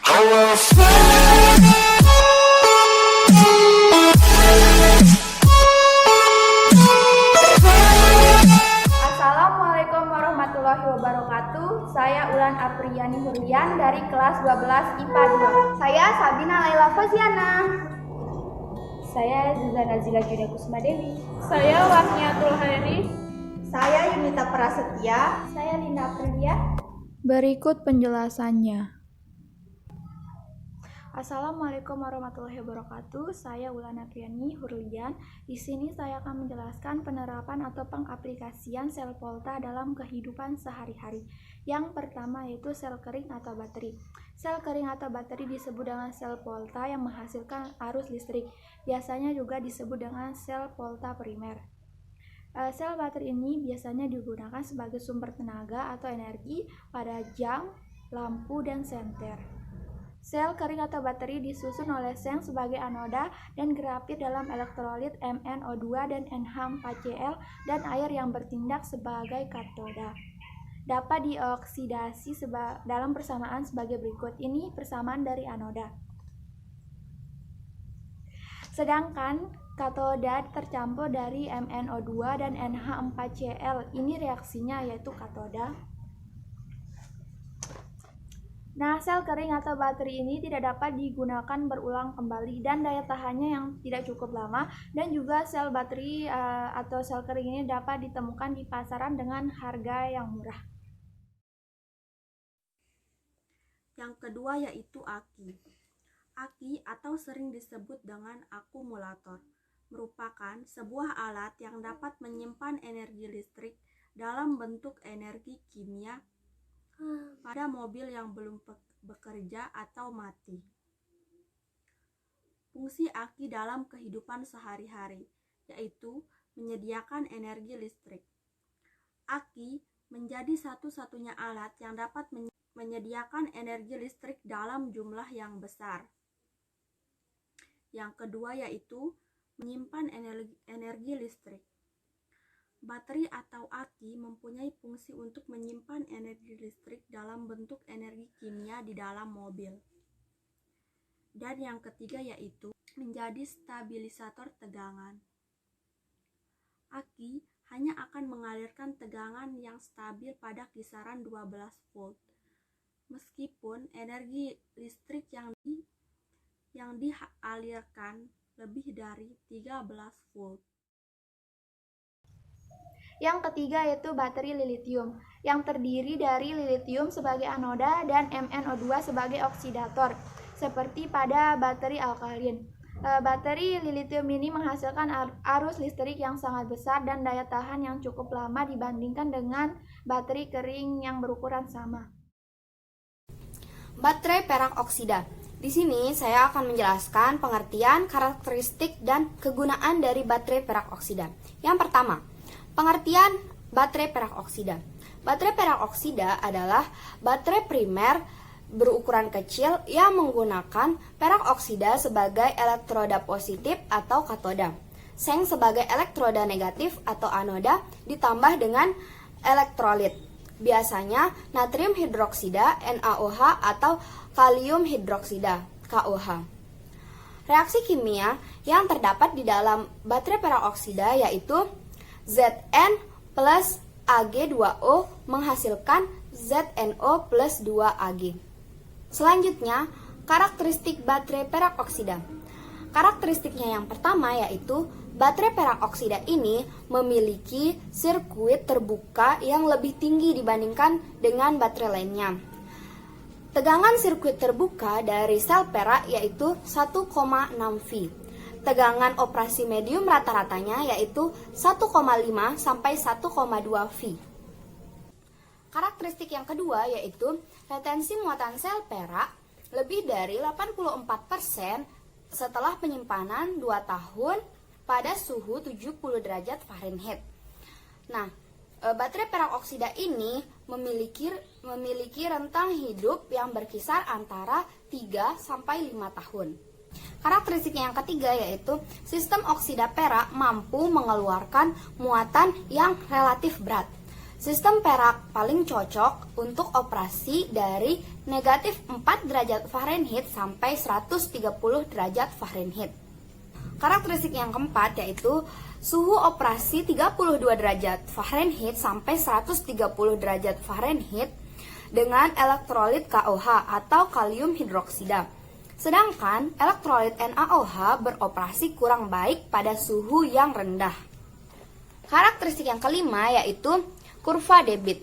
Assalamualaikum warahmatullahi wabarakatuh. Saya Ulan Apriyani Hurlian dari kelas 12 IPA 2. Saya Sabina Laila Faziana. Saya Zuzana Zila Julia Kusuma Dewi. Saya Wahniatul Hairi. Saya Yunita Prasetya. Saya Linda Aprilia. Berikut penjelasannya. Assalamualaikum warahmatullahi wabarakatuh. Saya Ulan Apriyani Hurlian. Di sini saya akan menjelaskan penerapan atau pengaplikasian sel volta dalam kehidupan sehari-hari. Yang pertama yaitu sel kering atau baterai. Sel kering atau baterai disebut dengan sel volta yang menghasilkan arus listrik. Biasanya juga disebut dengan sel volta primer. Sel baterai ini biasanya digunakan sebagai sumber tenaga atau energi pada jam, lampu, dan senter. Sel kering atau baterai disusun oleh seng sebagai anoda dan grafit dalam elektrolit MnO2 dan NH4Cl dan air yang bertindak sebagai katoda. Dapat dioksidasi dalam persamaan sebagai berikut. Ini persamaan dari anoda. Sedangkan katoda tercampur dari MnO2 dan NH4Cl. Ini reaksinya yaitu katoda. Nah, sel kering atau baterai ini tidak dapat digunakan berulang kembali dan daya tahannya yang tidak cukup lama, dan juga sel baterai atau sel kering ini dapat ditemukan di pasaran dengan harga yang murah. Yang kedua yaitu aki. Aki atau sering disebut dengan akumulator merupakan sebuah alat yang dapat menyimpan energi listrik dalam bentuk energi kimia pada mobil yang belum bekerja atau mati. Fungsi aki dalam kehidupan sehari-hari yaitu menyediakan energi listrik. Aki menjadi satu-satunya alat yang dapat menyediakan energi listrik dalam jumlah yang besar. Yang kedua yaitu menyimpan energi listrik. Baterai atau aki mempunyai fungsi untuk menyimpan energi listrik dalam bentuk energi kimia di dalam mobil. Dan yang ketiga yaitu menjadi stabilisator tegangan. Aki hanya akan mengalirkan tegangan yang stabil pada kisaran 12 volt. Meskipun energi listrik yang dialirkan lebih dari 13 volt. Yang ketiga yaitu baterai litium, yang terdiri dari litium sebagai anoda dan MnO2 sebagai oksidator, seperti pada baterai alkalin. Baterai litium ini menghasilkan arus listrik yang sangat besar dan daya tahan yang cukup lama dibandingkan dengan baterai kering yang berukuran sama. Baterai perak oksida. Di sini saya akan menjelaskan pengertian, karakteristik, dan kegunaan dari baterai perak oksida. Yang pertama, pengertian baterai perak oksida. Baterai perak oksida adalah baterai primer berukuran kecil yang menggunakan perak oksida sebagai elektroda positif atau katoda, seng sebagai elektroda negatif atau anoda, ditambah dengan elektrolit, biasanya natrium hidroksida NaOH atau kalium hidroksida KOH. Reaksi kimia yang terdapat di dalam baterai perak oksida yaitu Zn plus Ag2O menghasilkan ZnO plus 2Ag. Selanjutnya, karakteristik baterai perak oksida. Karakteristiknya yang pertama yaitu baterai perak oksida ini memiliki sirkuit terbuka yang lebih tinggi dibandingkan dengan baterai lainnya. Tegangan sirkuit terbuka dari sel perak yaitu 1,6 V. Tegangan operasi medium rata-ratanya yaitu 1,5 sampai 1,2 V. Karakteristik yang kedua yaitu retensi muatan sel perak lebih dari 84% setelah penyimpanan 2 tahun pada suhu 70 derajat Fahrenheit. Nah, baterai perak oksida ini memiliki rentang hidup yang berkisar antara 3 sampai 5 tahun. Karakteristik yang ketiga yaitu sistem oksida perak mampu mengeluarkan muatan yang relatif berat. Sistem perak paling cocok untuk operasi dari negatif 4 derajat Fahrenheit sampai 130 derajat Fahrenheit. Karakteristik yang keempat yaitu suhu operasi 32 derajat Fahrenheit sampai 130 derajat Fahrenheit dengan elektrolit KOH atau kalium hidroksida. Sedangkan elektrolit NaOH beroperasi kurang baik pada suhu yang rendah. Karakteristik yang kelima yaitu kurva debit.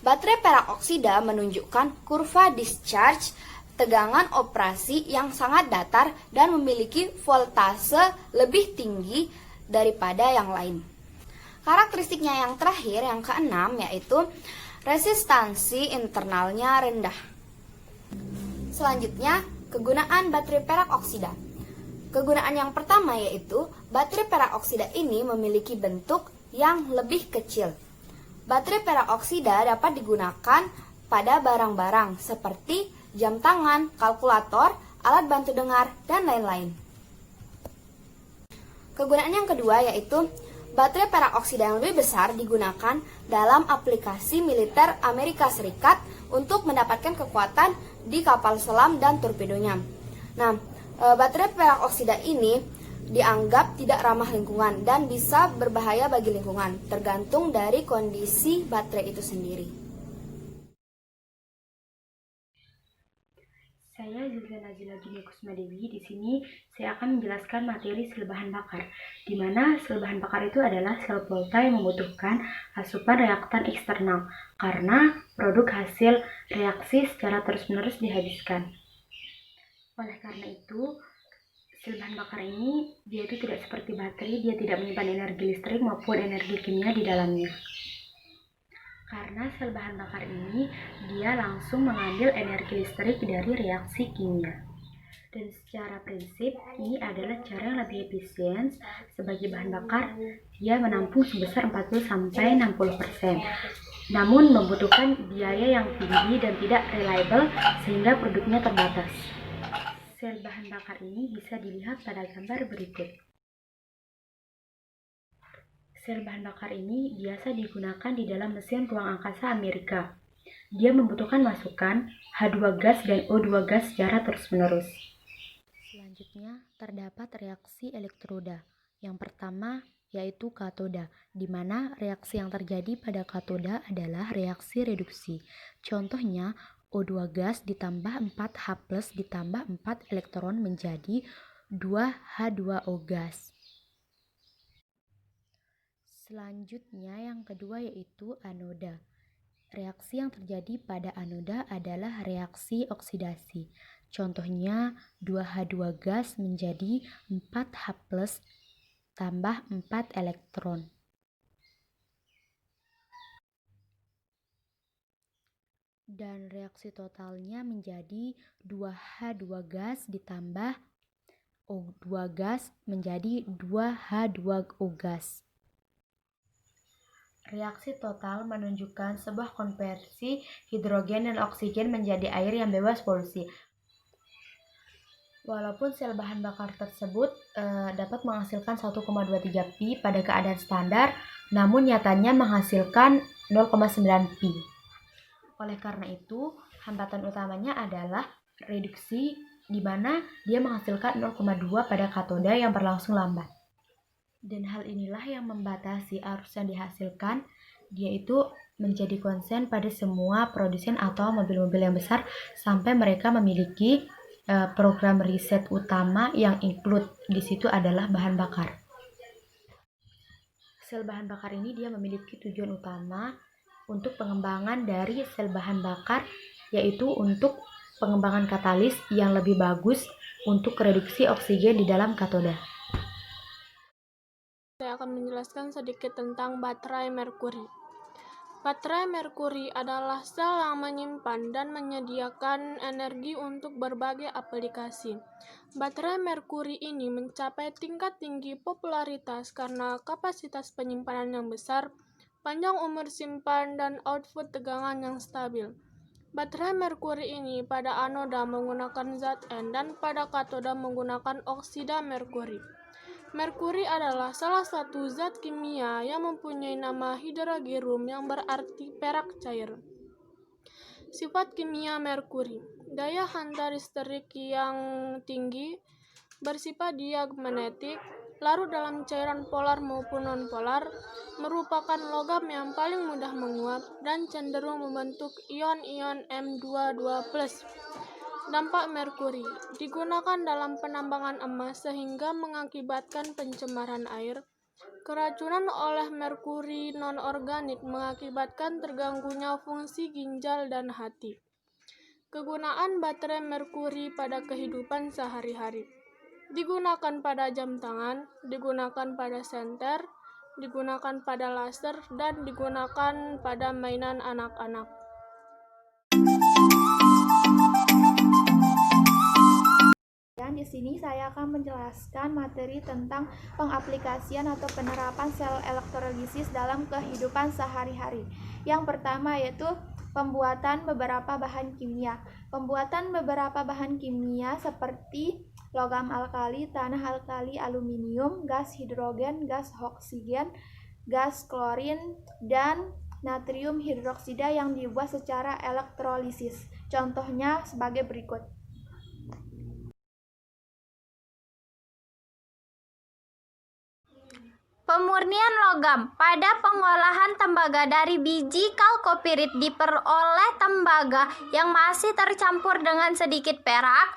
Baterai perak oksida menunjukkan kurva discharge tegangan operasi yang sangat datar dan memiliki voltase lebih tinggi daripada yang lain. Karakteristiknya yang terakhir, yang keenam, yaitu resistansi internalnya rendah. Selanjutnya, kegunaan baterai perak oksida. Kegunaan yang pertama yaitu baterai perak oksida ini memiliki bentuk yang lebih kecil. Baterai perak oksida dapat digunakan pada barang-barang seperti jam tangan, kalkulator, alat bantu dengar, dan lain-lain. Kegunaan yang kedua yaitu baterai perak oksida yang lebih besar digunakan dalam aplikasi militer Amerika Serikat untuk mendapatkan kekuatan di kapal selam dan torpedonya. Nah, baterai perak oksida ini dianggap tidak ramah lingkungan dan bisa berbahaya bagi lingkungan, tergantung dari kondisi baterai itu sendiri. Saya Zilza Nazila Dunia Kusmadewi. Di sini saya akan menjelaskan materi sel bahan bakar, di mana sel bahan bakar itu adalah sel volta yang membutuhkan asupan reaktan eksternal karena produk hasil reaksi secara terus-menerus dihabiskan. Oleh karena itu, sel bahan bakar ini dia itu tidak seperti baterai, dia tidak menyimpan energi listrik maupun energi kimia di dalamnya. Karena sel bahan bakar ini dia langsung mengambil energi listrik dari reaksi kimia. Dan secara prinsip ini adalah cara yang lebih efisien. Sebagai bahan bakar, dia menampung sebesar 40-60%. Namun membutuhkan biaya yang tinggi dan tidak reliable sehingga produknya terbatas. Sel bahan bakar ini bisa dilihat pada gambar berikut. Sel bahan bakar ini biasa digunakan di dalam mesin ruang angkasa Amerika. Dia membutuhkan masukan H2 gas dan O2 gas secara terus-menerus. Selanjutnya, terdapat reaksi elektroda. Yang pertama yaitu katoda, di mana reaksi yang terjadi pada katoda adalah reaksi reduksi. Contohnya, O2 gas ditambah 4H+ ditambah 4 elektron menjadi 2H2O gas. Selanjutnya yang kedua yaitu anoda. Reaksi yang terjadi pada anoda adalah reaksi oksidasi. Contohnya 2H2 gas menjadi 4H+ tambah 4 elektron. Dan reaksi totalnya menjadi 2H2 gas ditambah O2 gas menjadi 2H2O gas. Reaksi total menunjukkan sebuah konversi hidrogen dan oksigen menjadi air yang bebas polusi. Walaupun sel bahan bakar tersebut dapat menghasilkan 1,23 pi pada keadaan standar, namun nyatanya menghasilkan 0,9 pi. Oleh karena itu, hambatan utamanya adalah reduksi, di mana dia menghasilkan 0,2 pada katoda yang berlangsung lambat. Dan hal inilah yang membatasi arus yang dihasilkan, dia itu menjadi konsen pada semua produsen atau mobil-mobil yang besar sampai mereka memiliki program riset utama yang include di situ adalah bahan bakar. Sel bahan bakar ini dia memiliki tujuan utama untuk pengembangan dari sel bahan bakar, yaitu untuk pengembangan katalis yang lebih bagus untuk reduksi oksigen di dalam katoda. Saya akan menjelaskan sedikit tentang baterai merkuri. Baterai merkuri adalah sel yang menyimpan dan menyediakan energi untuk berbagai aplikasi. Baterai merkuri ini mencapai tingkat tinggi popularitas karena kapasitas penyimpanan yang besar, panjang umur simpan, dan output tegangan yang stabil. Baterai merkuri ini pada anoda menggunakan zat N dan pada katoda menggunakan oksida merkuri. Merkuri adalah salah satu zat kimia yang mempunyai nama hidrogerum yang berarti perak cair. Sifat kimia Merkuri: daya hantar listrik yang tinggi, bersifat diamagnetik, larut dalam cairan polar maupun nonpolar, merupakan logam yang paling mudah menguap, dan cenderung membentuk ion-ion M22+. Dampak Merkuri: digunakan dalam penambangan emas sehingga mengakibatkan pencemaran air. Keracunan oleh merkuri non-organik mengakibatkan terganggunya fungsi ginjal dan hati. Kegunaan baterai merkuri pada kehidupan sehari-hari: digunakan pada jam tangan, digunakan pada senter, digunakan pada laser, dan digunakan pada mainan anak-anak. Dan di sini saya akan menjelaskan materi tentang pengaplikasian atau penerapan sel elektrolisis dalam kehidupan sehari-hari. Yang pertama yaitu pembuatan beberapa bahan kimia. Pembuatan beberapa bahan kimia seperti logam alkali, tanah alkali, aluminium, gas hidrogen, gas oksigen, gas klorin, dan natrium hidroksida yang dibuat secara elektrolisis. Contohnya sebagai berikut. Pemurnian logam. Pada pengolahan tembaga dari biji kalkopirit diperoleh tembaga yang masih tercampur dengan sedikit perak,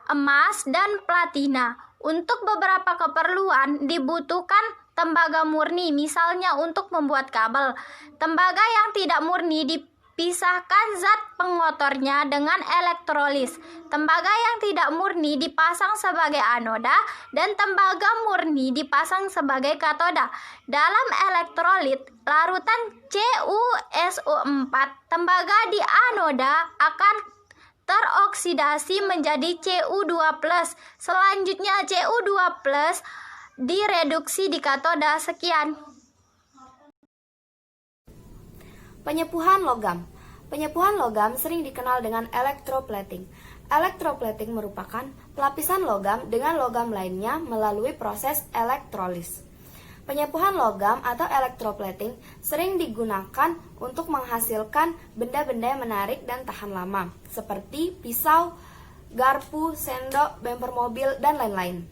emas, dan platina. Untuk beberapa keperluan dibutuhkan tembaga murni, misalnya untuk membuat kabel. Tembaga yang tidak murni dipisahkan zat pengotornya dengan elektrolis. Tembaga yang tidak murni dipasang sebagai anoda dan tembaga murni dipasang sebagai katoda. Dalam elektrolit larutan CuSO4, tembaga di anoda akan teroksidasi menjadi Cu2+. Selanjutnya Cu2+ direduksi di katoda. Sekian. Penyepuhan logam. Penyepuhan logam sering dikenal dengan electroplating. Electroplating merupakan pelapisan logam dengan logam lainnya melalui proses elektrolis. Penyepuhan logam atau electroplating sering digunakan untuk menghasilkan benda-benda yang menarik dan tahan lama, seperti pisau, garpu, sendok, bemper mobil, dan lain-lain.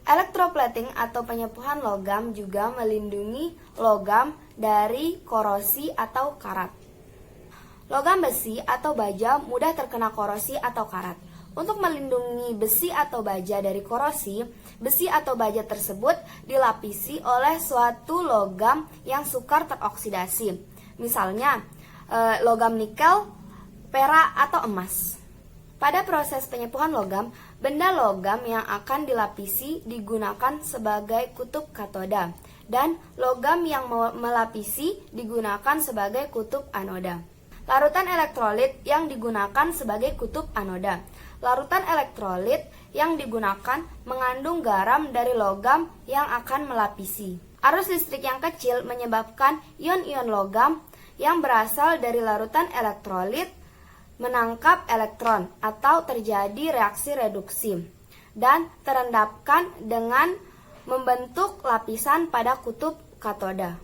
Electroplating atau penyepuhan logam juga melindungi logam dari korosi atau karat. Logam besi atau baja mudah terkena korosi atau karat. Untuk melindungi besi atau baja dari korosi, besi atau baja tersebut dilapisi oleh suatu logam yang sukar teroksidasi. Misalnya, logam nikel, perak, atau emas. Pada proses penyepuhan logam, benda logam yang akan dilapisi digunakan sebagai kutub katoda, dan logam yang melapisi digunakan sebagai kutub anoda. Larutan elektrolit yang digunakan sebagai kutub anoda. Larutan elektrolit yang digunakan mengandung garam dari logam yang akan melapisi. Arus listrik yang kecil menyebabkan ion-ion logam yang berasal dari larutan elektrolit menangkap elektron atau terjadi reaksi reduksi dan terendapkan dengan membentuk lapisan pada kutub katoda.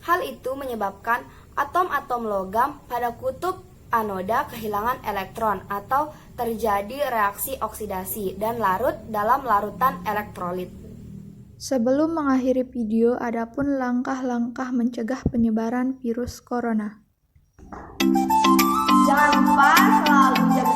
Hal itu menyebabkan atom-atom logam pada kutub anoda kehilangan elektron atau terjadi reaksi oksidasi dan larut dalam larutan elektrolit. Sebelum mengakhiri video, adapun langkah-langkah mencegah penyebaran virus corona. Jangan lupa selalu jaga